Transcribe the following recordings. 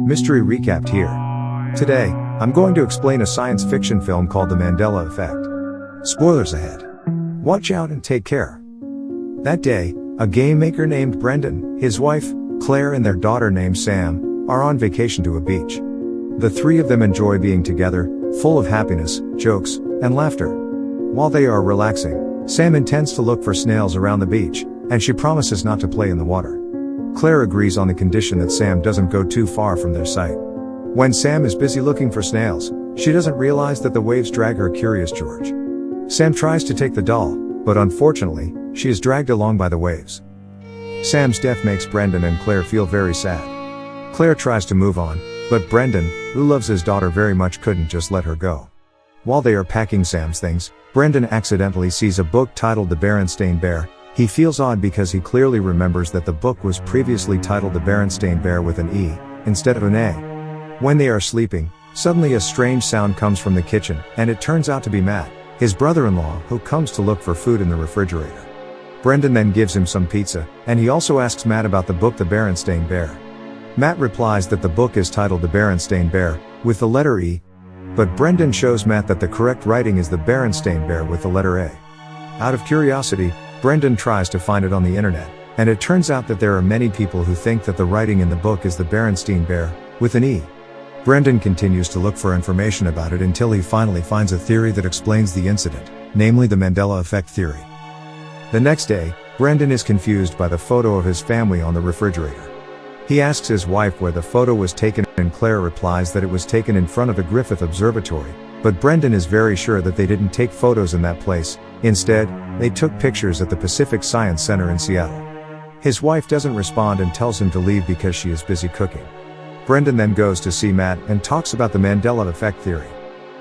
Mystery recapped here. Today, I'm going to explain a science fiction film called The Mandela Effect. Spoilers ahead. Watch out and take care. That day, a game maker named Brendan, his wife, Claire and their daughter named Sam, are on vacation to a beach. The three of them enjoy being together, full of happiness, jokes, and laughter. While they are relaxing, Sam intends to look for snails around the beach, and she promises not to play in the water. Claire agrees on the condition that Sam doesn't go too far from their sight. When Sam is busy looking for snails, she doesn't realize that the waves drag her Curious George. Sam tries to take the doll, but unfortunately, she is dragged along by the waves. Sam's death makes Brendan and Claire feel very sad. Claire tries to move on, but Brendan, who loves his daughter very much, couldn't just let her go. While they are packing Sam's things, Brendan accidentally sees a book titled The Berenstain Bear. He feels odd because he clearly remembers that the book was previously titled The Berenstain Bear with an E, instead of an A. When they are sleeping, suddenly a strange sound comes from the kitchen, and it turns out to be Matt, his brother-in-law, who comes to look for food in the refrigerator. Brendan then gives him some pizza, and he also asks Matt about the book The Berenstain Bear. Matt replies that the book is titled The Berenstain Bear, with the letter E, but Brendan shows Matt that the correct writing is The Berenstain Bear with the letter A. Out of curiosity, Brendan tries to find it on the internet, and it turns out that there are many people who think that the writing in the book is The Berenstain Bear, with an E. Brendan continues to look for information about it until he finally finds a theory that explains the incident, namely the Mandela Effect theory. The next day, Brendan is confused by the photo of his family on the refrigerator. He asks his wife where the photo was taken, and Claire replies that it was taken in front of the Griffith Observatory, but Brendan is very sure that they didn't take photos in that place. Instead, they took pictures at the Pacific Science Center in Seattle. His wife doesn't respond and tells him to leave because she is busy cooking. Brendan then goes to see Matt and talks about the Mandela Effect theory.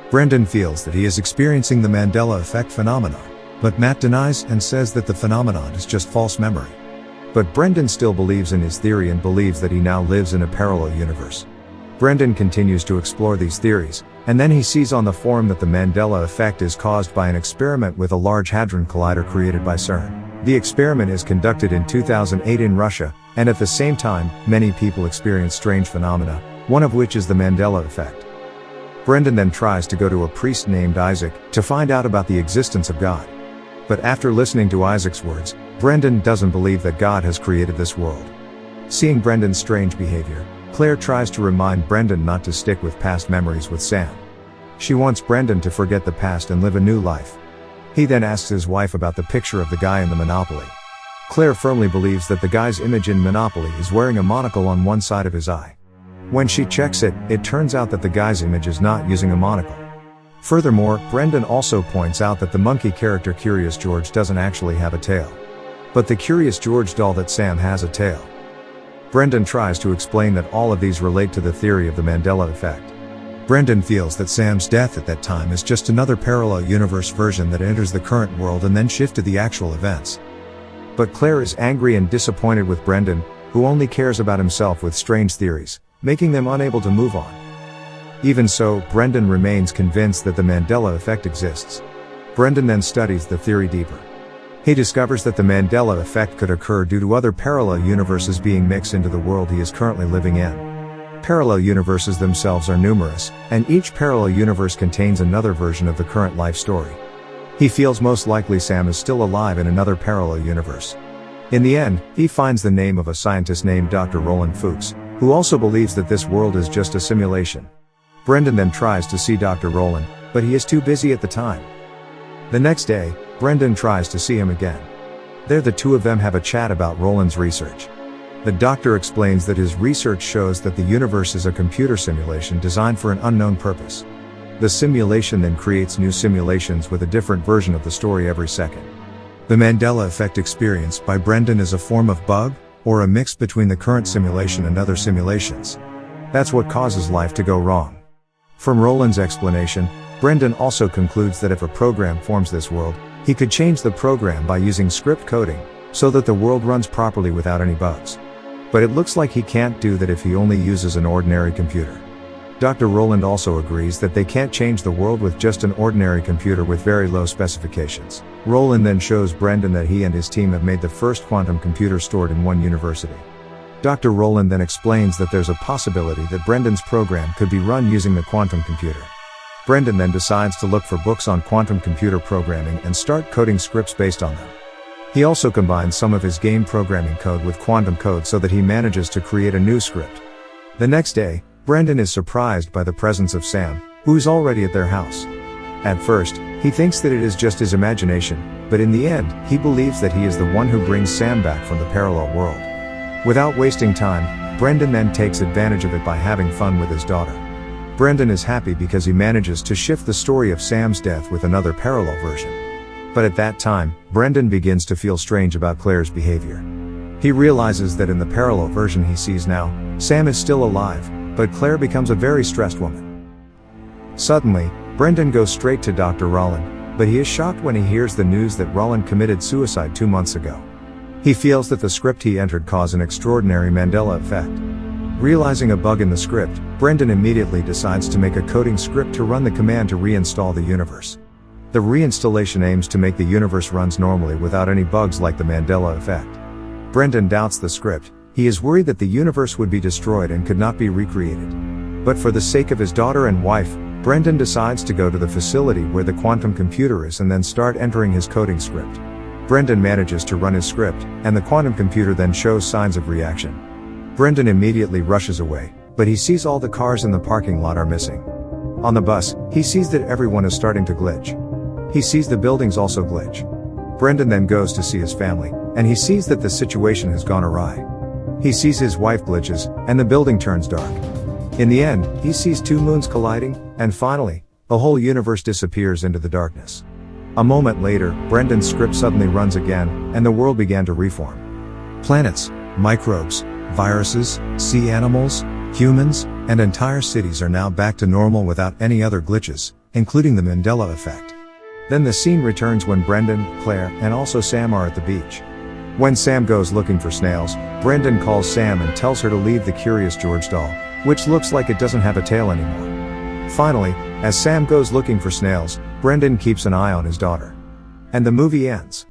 Brendan feels that he is experiencing the Mandela Effect phenomenon, but Matt denies and says that the phenomenon is just false memory. But Brendan still believes in his theory and believes that he now lives in a parallel universe. Brendan continues to explore these theories, and then he sees on the forum that the Mandela Effect is caused by an experiment with a Large Hadron Collider created by CERN. The experiment is conducted in 2008 in Russia, and at the same time, many people experience strange phenomena, one of which is the Mandela Effect. Brendan then tries to go to a priest named Isaac to find out about the existence of God. But after listening to Isaac's words, Brendan doesn't believe that God has created this world. Seeing Brendan's strange behavior, Claire tries to remind Brendan not to stick with past memories with Sam. She wants Brendan to forget the past and live a new life. He then asks his wife about the picture of the guy in the Monopoly. Claire firmly believes that the guy's image in Monopoly is wearing a monocle on one side of his eye. When she checks it, it turns out that the guy's image is not using a monocle. Furthermore, Brendan also points out that the monkey character Curious George doesn't actually have a tail. But the Curious George doll that Sam has a tail. Brendan tries to explain that all of these relate to the theory of the Mandela Effect. Brendan feels that Sam's death at that time is just another parallel universe version that enters the current world and then shifts to the actual events. But Claire is angry and disappointed with Brendan, who only cares about himself with strange theories, making them unable to move on. Even so, Brendan remains convinced that the Mandela Effect exists. Brendan then studies the theory deeper. He discovers that the Mandela Effect could occur due to other parallel universes being mixed into the world he is currently living in. Parallel universes themselves are numerous, and each parallel universe contains another version of the current life story. He feels most likely Sam is still alive in another parallel universe. In the end, he finds the name of a scientist named Dr. Roland Fuchs, who also believes that this world is just a simulation. Brendan then tries to see Dr. Roland, but he is too busy at the time. The next day, Brendan tries to see him again. There the two of them have a chat about Roland's research. The doctor explains that his research shows that the universe is a computer simulation designed for an unknown purpose. The simulation then creates new simulations with a different version of the story every second. The Mandela Effect experienced by Brendan is a form of bug, or a mix between the current simulation and other simulations. That's what causes life to go wrong. From Roland's explanation, Brendan also concludes that if a program forms this world, he could change the program by using script coding, so that the world runs properly without any bugs. But it looks like he can't do that if he only uses an ordinary computer. Dr. Roland also agrees that they can't change the world with just an ordinary computer with very low specifications. Roland then shows Brendan that he and his team have made the first quantum computer stored in one university. Dr. Rowland then explains that there's a possibility that Brendan's program could be run using the quantum computer. Brendan then decides to look for books on quantum computer programming and start coding scripts based on them. He also combines some of his game programming code with quantum code so that he manages to create a new script. The next day, Brendan is surprised by the presence of Sam, who's already at their house. At first, he thinks that it is just his imagination, but in the end, he believes that he is the one who brings Sam back from the parallel world. Without wasting time, Brendan then takes advantage of it by having fun with his daughter. Brendan is happy because he manages to shift the story of Sam's death with another parallel version. But at that time, Brendan begins to feel strange about Claire's behavior. He realizes that in the parallel version he sees now, Sam is still alive, but Claire becomes a very stressed woman. Suddenly, Brendan goes straight to Dr. Rowland, but he is shocked when he hears the news that Rowland committed suicide 2 months ago. He feels that the script he entered caused an extraordinary Mandela effect. Realizing a bug in the script, Brendan immediately decides to make a coding script to run the command to reinstall the universe. The reinstallation aims to make the universe runs normally without any bugs like the Mandela effect. Brendan doubts the script. He is worried that the universe would be destroyed and could not be recreated. But for the sake of his daughter and wife, Brendan decides to go to the facility where the quantum computer is and then start entering his coding script. Brendan manages to run his script, and the quantum computer then shows signs of reaction. Brendan immediately rushes away, but he sees all the cars in the parking lot are missing. On the bus, he sees that everyone is starting to glitch. He sees the buildings also glitch. Brendan then goes to see his family, and he sees that the situation has gone awry. He sees his wife glitches, and the building turns dark. In the end, he sees 2 moons colliding, and finally, the whole universe disappears into the darkness. A moment later, Brendan's script suddenly runs again, and the world began to reform. Planets, microbes, viruses, sea animals, humans, and entire cities are now back to normal without any other glitches, including the Mandela effect. Then the scene returns when Brendan, Claire, and also Sam are at the beach. When Sam goes looking for snails, Brendan calls Sam and tells her to leave the Curious George doll, which looks like it doesn't have a tail anymore. Finally, as Sam goes looking for snails, Brendan keeps an eye on his daughter. And the movie ends.